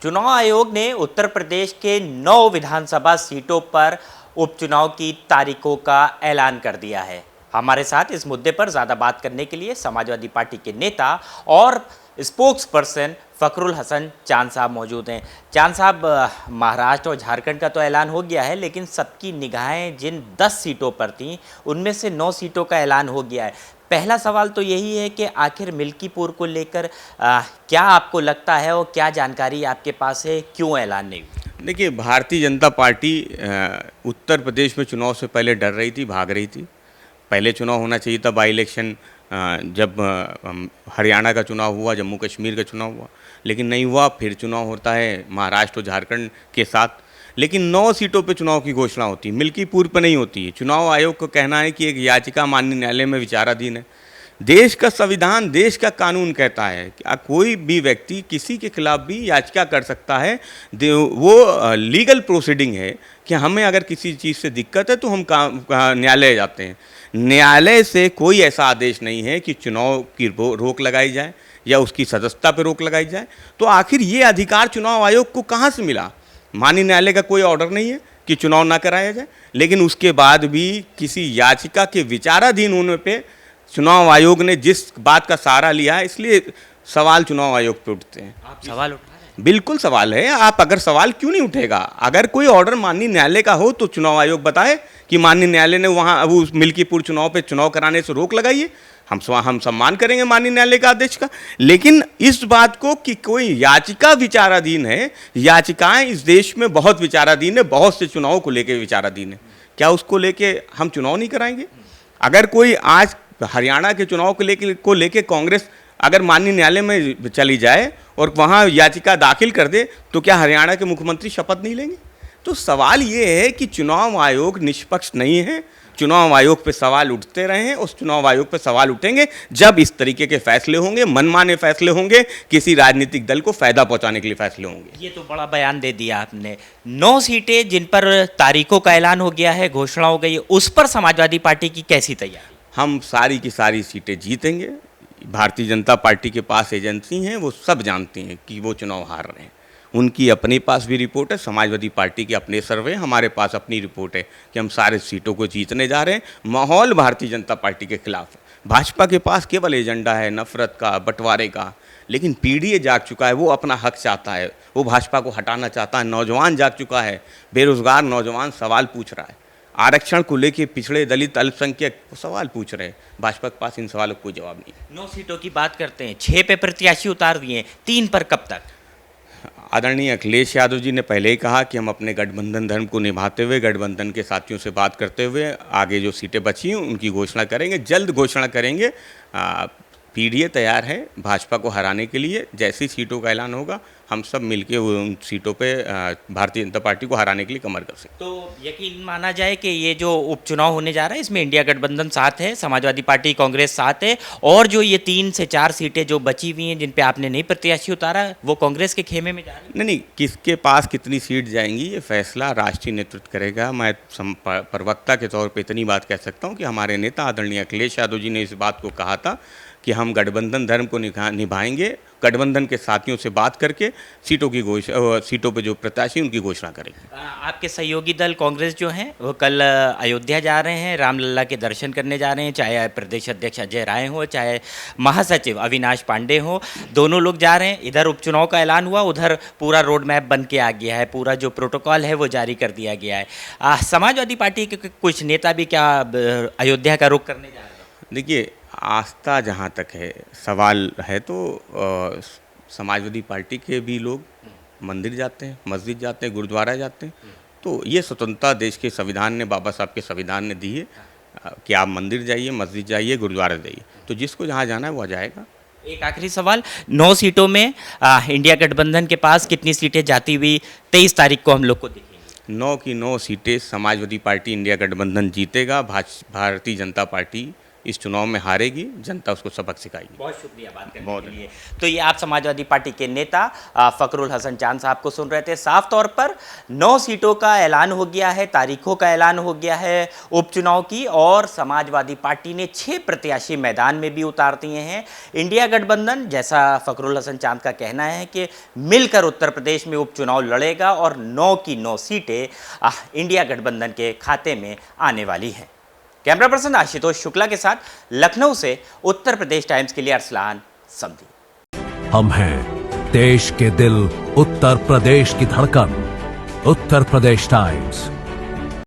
चुनाव आयोग ने उत्तर प्रदेश के 9 विधानसभा सीटों पर उपचुनाव की तारीखों का ऐलान कर दिया है। हमारे साथ इस मुद्दे पर ज़्यादा बात करने के लिए समाजवादी पार्टी के नेता और स्पोक्स पर्सन फ़खरुल हसन चांद साहब मौजूद हैं। चांद साहब, महाराष्ट्र और झारखंड का तो ऐलान हो गया है, लेकिन सबकी निगाहें जिन 10 सीटों पर थीं उनमें से 9 सीटों का ऐलान हो गया है। पहला सवाल तो यही है कि आखिर मिल्कीपुर को लेकर क्या आपको लगता है और क्या जानकारी आपके पास है, क्यों ऐलान नहीं हुआ? देखिए, भारतीय जनता पार्टी उत्तर प्रदेश में चुनाव से पहले डर रही थी, भाग रही थी। पहले चुनाव होना चाहिए था, बाई इलेक्शन जब हरियाणा का चुनाव हुआ, जम्मू कश्मीर का चुनाव हुआ, लेकिन नहीं हुआ। फिर चुनाव होता है महाराष्ट्र और झारखंड के साथ, लेकिन 9 सीटों पे चुनाव की घोषणा होती है, मिल्कीपुर पे नहीं होती है। चुनाव आयोग का कहना है कि एक याचिका माननीय न्यायालय में विचाराधीन है। देश का संविधान, देश का कानून कहता है कि कोई भी व्यक्ति किसी के खिलाफ भी याचिका कर सकता है। वो लीगल प्रोसीडिंग है कि हमें अगर किसी चीज़ से दिक्कत है तो हम न्यायालय जाते हैं। न्यायालय से कोई ऐसा आदेश नहीं है कि चुनाव की रोक लगाई जाए या उसकी सदस्यता पर रोक लगाई जाए। तो आखिर ये अधिकार चुनाव आयोग को कहाँ से मिला? माननीय न्यायालय का कोई ऑर्डर नहीं है कि चुनाव ना कराया जाए, लेकिन उसके बाद भी किसी याचिका के विचाराधीन होने पे चुनाव आयोग ने जिस बात का सहारा लिया है, इसलिए सवाल चुनाव आयोग पे उठते हैं। आप सवाल उठा रहे हैं? बिल्कुल सवाल है। आप अगर सवाल क्यों नहीं उठेगा? अगर कोई ऑर्डर माननीय न्यायालय का हो तो चुनाव आयोग बताए कि माननीय न्यायालय ने वहाँ वो मिल्कीपुर चुनाव पे चुनाव कराने से रोक लगाई है। हम सम्मान करेंगे माननीय न्यायालय का आदेश का। लेकिन इस बात को कि कोई याचिका विचाराधीन है, याचिकाएं इस देश में बहुत विचाराधीन है, बहुत से चुनावों को लेकर विचाराधीन है। क्या उसको लेके हम चुनाव नहीं कराएंगे? अगर कोई आज हरियाणा के चुनाव को लेके कांग्रेस अगर माननीय न्यायालय में चली जाए और वहाँ याचिका दाखिल कर दे, तो क्या हरियाणा के मुख्यमंत्री शपथ नहीं लेंगे? तो सवाल ये है कि चुनाव आयोग निष्पक्ष नहीं है। चुनाव आयोग पे सवाल उठते रहे हैं, उस चुनाव आयोग पे सवाल उठेंगे जब इस तरीके के फैसले होंगे, मनमाने फैसले होंगे, किसी राजनीतिक दल को फायदा पहुंचाने के लिए फैसले होंगे। ये तो बड़ा बयान दे दिया आपने। 9 सीटें जिन पर तारीखों का ऐलान हो गया है, घोषणा हो गई है, उस पर समाजवादी पार्टी की कैसी तैयारी? हम सारी की सारी सीटें जीतेंगे। भारतीय जनता पार्टी के पास एजेंसी हैं, वो सब जानती हैं कि वो चुनाव हार रहे हैं। उनकी अपने पास भी रिपोर्ट है, समाजवादी पार्टी के अपने सर्वे, हमारे पास अपनी रिपोर्ट है कि हम सारे सीटों को जीतने जा रहे हैं। माहौल भारतीय जनता पार्टी के खिलाफ है। भाजपा के पास केवल एजेंडा है नफरत का, बंटवारे का, लेकिन पीढ़ी जाग चुका है, वो अपना हक चाहता है, वो भाजपा को हटाना चाहता है। नौजवान जाग चुका है, बेरोजगार नौजवान सवाल पूछ रहा है। आरक्षण को लेके पिछड़े दलित अल्पसंख्यक सवाल पूछ रहे हैं। भाजपा के पास इन सवालों का कोई जवाब नहीं है। 9 सीटों की बात करते हैं, 6 पे प्रत्याशी उतार दिए, 3 पर कब तक? आदरणीय अखिलेश यादव जी ने पहले ही कहा कि हम अपने गठबंधन धर्म को निभाते हुए, गठबंधन के साथियों से बात करते हुए आगे जो सीटें बची हैं उनकी घोषणा करेंगे, जल्द घोषणा करेंगे। पीडीए तैयार है भाजपा को हराने के लिए। जैसी सीटों का ऐलान होगा हम सब मिलके उन सीटों पे भारतीय जनता पार्टी को हराने के लिए कमर कस सकते। तो यकीन माना जाए कि ये जो उपचुनाव होने जा रहा है इसमें इंडिया गठबंधन साथ है, समाजवादी पार्टी कांग्रेस साथ है, और जो ये 3 से 4 सीटें जो बची हुई हैं जिन पे आपने नहीं प्रत्याशी उतारा, वो कांग्रेस के खेमे में जा रही है? नहीं, किसके पास कितनी सीट जाएंगी ये फैसला राष्ट्रीय नेतृत्व करेगा। मैं प्रवक्ता के तौर पर इतनी बात कह सकता हूँ कि हमारे नेता आदरणीय अखिलेश यादव जी ने इस बात को कहा था कि हम गठबंधन धर्म को निभाएंगे, गठबंधन के साथियों से बात करके सीटों पे जो प्रत्याशी उनकी घोषणा करेंगे। आपके सहयोगी दल कांग्रेस जो हैं वो कल अयोध्या जा रहे हैं, रामलला के दर्शन करने जा रहे हैं, चाहे प्रदेश अध्यक्ष अजय राय हो, चाहे महासचिव अविनाश पांडे हो, दोनों लोग जा रहे हैं। इधर उपचुनाव का ऐलान हुआ, उधर पूरा रोड मैप बन के आ गया है, पूरा जो प्रोटोकॉल है वो जारी कर दिया गया है। समाजवादी पार्टी के कुछ नेता भी क्या अयोध्या का रुख करने जा रहे हैं? देखिए, आस्था जहाँ तक है सवाल है तो समाजवादी पार्टी के भी लोग मंदिर जाते हैं, मस्जिद जाते हैं, गुरुद्वारा जाते हैं। तो ये स्वतंत्रता देश के संविधान ने, बाबा साहब के संविधान ने दी है कि आप मंदिर जाइए, मस्जिद जाइए, गुरुद्वारा जाइए। तो जिसको जहाँ जाना है वह जाएगा। एक आखिरी सवाल, 9 सीटों में इंडिया गठबंधन के पास कितनी सीटें जाती हुई 23 तारीख को हम लोग को दिखेंगी? 9 की 9 सीटें समाजवादी पार्टी इंडिया गठबंधन जीतेगा। भारतीय जनता पार्टी इस चुनाव में हारेगी, जनता उसको सबक सिखाएगी। बहुत शुक्रिया बात करने बहुत के लिए। तो ये आप समाजवादी पार्टी के नेता फखरुल हसन चांद साहब को सुन रहे थे। साफ तौर पर 9 सीटों का ऐलान हो गया है, तारीखों का ऐलान हो गया है उपचुनाव की, और समाजवादी पार्टी ने 6 प्रत्याशी मैदान में भी उतार दिए हैं। इंडिया गठबंधन, जैसा फखरुल हसन चांद का कहना है कि मिलकर उत्तर प्रदेश में उपचुनाव लड़ेगा और 9 की 9 सीटें इंडिया गठबंधन के खाते में आने वाली हैं। कैमरा पर्सन आशुतोष शुक्ला के साथ लखनऊ से उत्तर प्रदेश टाइम्स के लिए अरसलान समधी। हम हैं देश के दिल, उत्तर प्रदेश की धड़कन। उत्तर प्रदेश टाइम्स।